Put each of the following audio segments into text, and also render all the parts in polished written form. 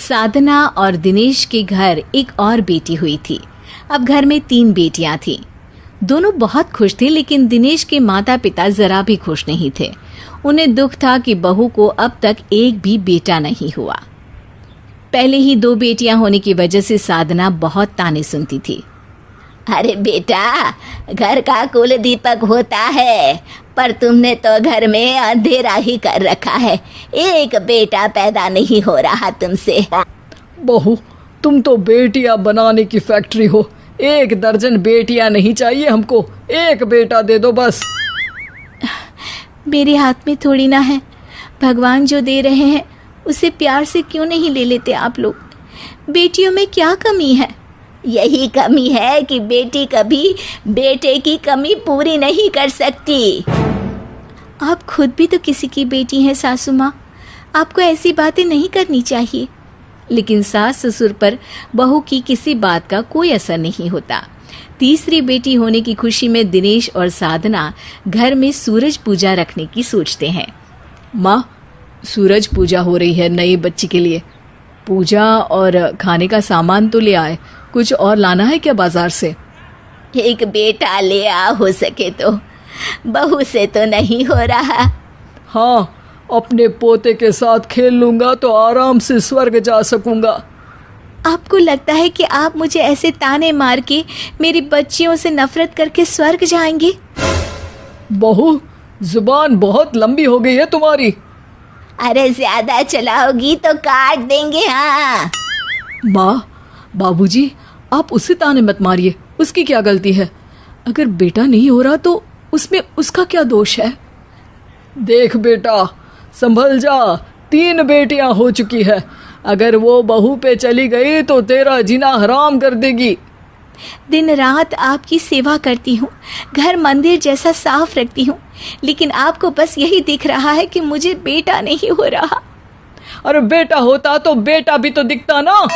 साधना और दिनेश के घर एक और बेटी हुई थी। अब घर में 3 बेटियां थीं। दोनों बहुत खुश थे, लेकिन दिनेश के माता पिता जरा भी खुश नहीं थे। उन्हें दुख था कि बहू को अब तक एक भी बेटा नहीं हुआ। पहले ही 2 बेटियां होने की वजह से साधना बहुत ताने सुनती थी। अरे बेटा, घर का कुल दीपक होता है, पर तुमने तो घर में अंधेरा ही कर रखा है। एक बेटा पैदा नहीं हो रहा तुमसे। बहू, तुम तो बेटियां बनाने की फैक्ट्री हो। 1 दर्जन बेटियां नहीं चाहिए हमको, 1 बेटा दे दो बस। मेरे हाथ में थोड़ी ना है, भगवान जो दे रहे हैं उसे प्यार से क्यों नहीं ले लेते आप लोग? बेटियों में क्या कमी है? यही कमी है कि बेटी कभी बेटे की कमी पूरी नहीं कर सकती। आप खुद भी तो किसी की बेटी हैं सासू माँ, आपको ऐसी बातें नहीं करनी चाहिए। लेकिन सास ससुर पर बहू की किसी बात का कोई असर नहीं होता। तीसरी बेटी होने की खुशी में दिनेश और साधना घर में सूरज पूजा रखने की सोचते हैं। माँ, सूरज पूजा हो रही है नई बच्ची के लिए। पूजा और खाने का सामान तो ले आए, कुछ और लाना है क्या बाजार से? एक बेटा ले आ, हो सके तो। बहू से तो नहीं हो रहा। हाँ, अपने पोते के साथ खेल लूंगा तो आराम से स्वर्ग जा सकूंगा। आपको लगता है कि आप मुझे ऐसे ताने मार के मेरी बच्चियों से नफरत करके स्वर्ग जाएंगे? बहू, जुबान बहुत लंबी हो गई है तुम्हारी। अरे ज्यादा चलाओगी तो काट देंगे। हाँ माँ, बाबूजी, आप उसे ताने मत मारिए, उसकी क्या गलती है? अगर बेटा नहीं हो रहा तो उसमें उसका क्या दोष है? देख बेटा, संभल जा, 3 बेटियां हो चुकी है। अगर वो बहू पे चली गई तो तेरा जीना हराम कर देगी। दिन रात आपकी सेवा करती हूँ, घर मंदिर जैसा साफ रखती हूँ, लेकिन आपको बस यही दिख रहा है कि मुझे बेटा नहीं हो रहा। अरे बेटा होता तो बेटा भी तो दिखता ना।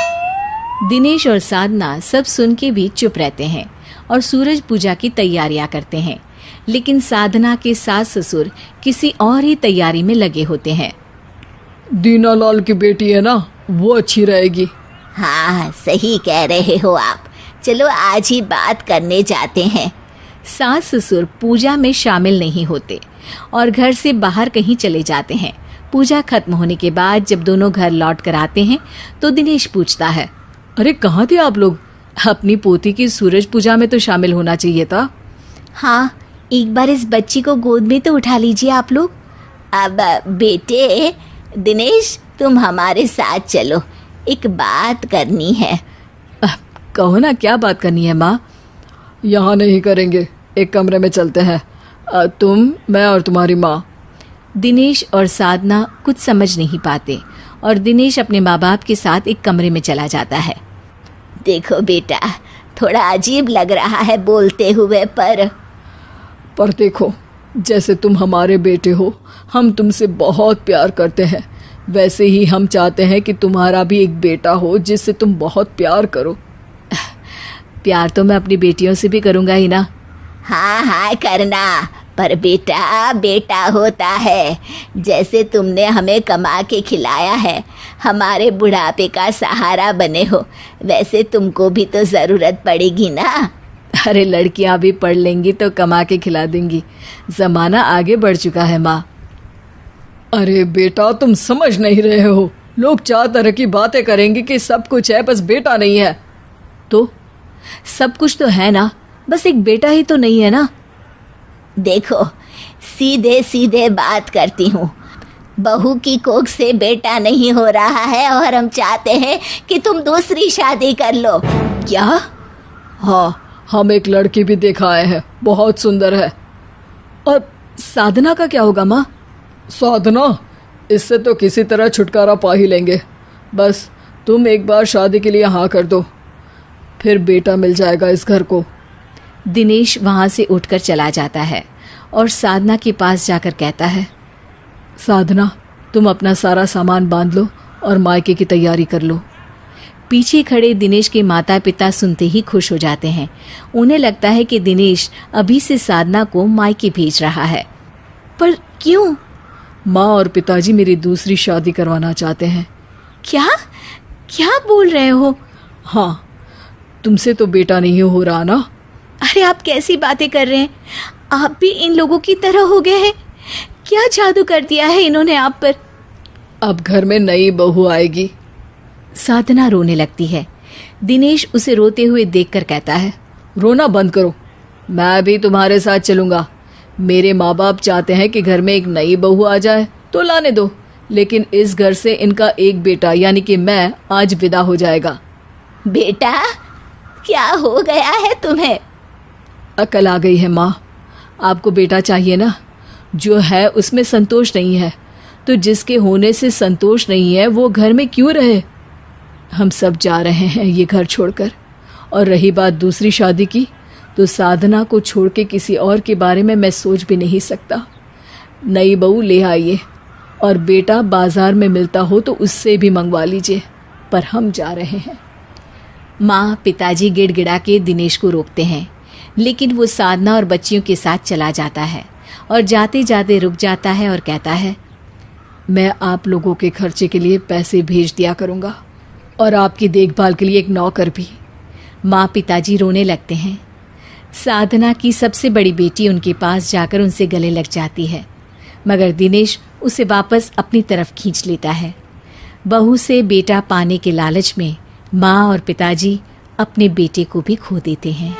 दिनेश और साधना सब सुन के भी चुप रहते हैं और सूरज पूजा की तैयारियां करते हैं। लेकिन साधना के सास ससुर किसी और ही तैयारी में लगे होते हैं। दीनालाल की बेटी है ना, वो अच्छी रहेगी। हाँ, सही कह रहे हो आप। चलो आज ही बात करने जाते हैं। सास ससुर पूजा में शामिल नहीं होते और घर से बाहर कहीं चले जाते हैं। पूजा खत्म होने के बाद जब दोनों घर लौट कर आते हैं तो दिनेश पूछता है, अरे कहाँ थे आप लोग? अपनी पोती की सूरज पूजा में तो शामिल होना चाहिए था। हाँ, एक बार इस बच्ची को गोद में तो उठा लीजिए आप लोग। अब बेटे, दिनेश तुम हमारे साथ चलो, एक बात करनी है। कहो ना, क्या बात करनी है माँ? यहाँ नहीं करेंगे, एक कमरे में चलते हैं, तुम, मैं और तुम्हारी माँ। दिनेश और साधना कुछ समझ नहीं पाते और दिनेश अपने माँ बाप के साथ एक कमरे में चला जाता है। देखो बेटा, थोड़ा अजीब लग रहा है बोलते हुए, पर देखो, जैसे तुम हमारे बेटे हो, हम तुमसे बहुत प्यार करते हैं, वैसे ही हम चाहते हैं कि तुम्हारा भी एक बेटा हो जिससे तुम बहुत प्यार करो। प्यार तो मैं अपनी बेटियों से भी करूँगा ही ना। हाँ हाँ करना, पर बेटा बेटा होता है। जैसे तुमने हमें कमा के खिलाया है, हमारे बुढ़ापे का सहारा बने हो, वैसे तुमको भी तो ज़रूरत पड़ेगी ना। अरे लड़कियां भी पढ़ लेंगी तो कमा के खिला देंगी, ज़माना आगे बढ़ चुका है माँ। अरे बेटा, तुम समझ नहीं रहे हो, लोग 4 तरह की बातें करेंगे कि सब कुछ है, बस बेटा नहीं है। तो सब कुछ तो है ना, बस एक बेटा ही तो नहीं है ना। देखो, सीधे सीधे बात करती हूँ, बहू की कोख से बेटा नहीं हो रहा है और हम चाहते हैं कि तुम दूसरी शादी कर लो। क्या? हाँ, हम एक लड़की भी देखा आए हैं, बहुत सुंदर है। और साधना का क्या होगा माँ? साधना, इससे तो किसी तरह छुटकारा पा ही लेंगे। बस तुम एक बार शादी के लिए हाँ कर दो, फिर बेटा मिल जाएगा इस घर को। दिनेश वहाँ से उठकर चला जाता है और साधना के पास जाकर कहता है, साधना, तुम अपना सारा सामान बांध लो और मायके की तैयारी कर लो। पीछे खड़े दिनेश के माता पिता सुनते ही खुश हो जाते हैं। उन्हें लगता है कि दिनेश अभी से साधना को मायके भेज रहा है। पर क्यों? माँ और पिताजी मेरी दूसरी शादी करवाना चाहते हैं। क्या? क्या बोल रहे हो? हाँ, तुमसे तो बेटा नहीं हो रहा ना। अरे आप कैसी बातें कर रहे हैं? आप भी इन लोगों की तरह हो गए हैं? क्या जादू कर दिया है इन्होंने आप पर? अब घर में नई बहू आएगी। साधना रोने लगती है। दिनेश उसे रोते हुए देखकर कहता है, रोना बंद करो, मैं भी तुम्हारे साथ चलूंगा। मेरे माँ बाप चाहते हैं कि घर में एक नई बहू आ जाए तो लाने दो, लेकिन इस घर से इनका एक बेटा यानी कि मैं आज विदा हो जाएगा। बेटा, क्या हो गया है तुम्हें? अकल आ गई है माँ। आपको बेटा चाहिए ना, जो है उसमें संतोष नहीं है, तो जिसके होने से संतोष नहीं है वो घर में क्यों रहे। हम सब जा रहे हैं ये घर छोड़कर। और रही बात दूसरी शादी की, तो साधना को छोड़ के किसी और के बारे में मैं सोच भी नहीं सकता। नई बहू ले आइए, और बेटा बाजार में मिलता हो तो उससे भी मंगवा लीजिए, पर हम जा रहे हैं। माँ पिताजी गिड़गिड़ा के दिनेश को रोकते हैं, लेकिन वो साधना और बच्चियों के साथ चला जाता है और जाते जाते रुक जाता है और कहता है, मैं आप लोगों के खर्चे के लिए पैसे भेज दिया करूँगा, और आपकी देखभाल के लिए एक नौकर भी। माँ पिताजी रोने लगते हैं। साधना की सबसे बड़ी बेटी उनके पास जाकर उनसे गले लग जाती है, मगर दिनेश उसे वापस अपनी तरफ खींच लेता है। बहू से बेटा पाने के लालच में माँ और पिताजी अपने बेटे को भी खो देते हैं।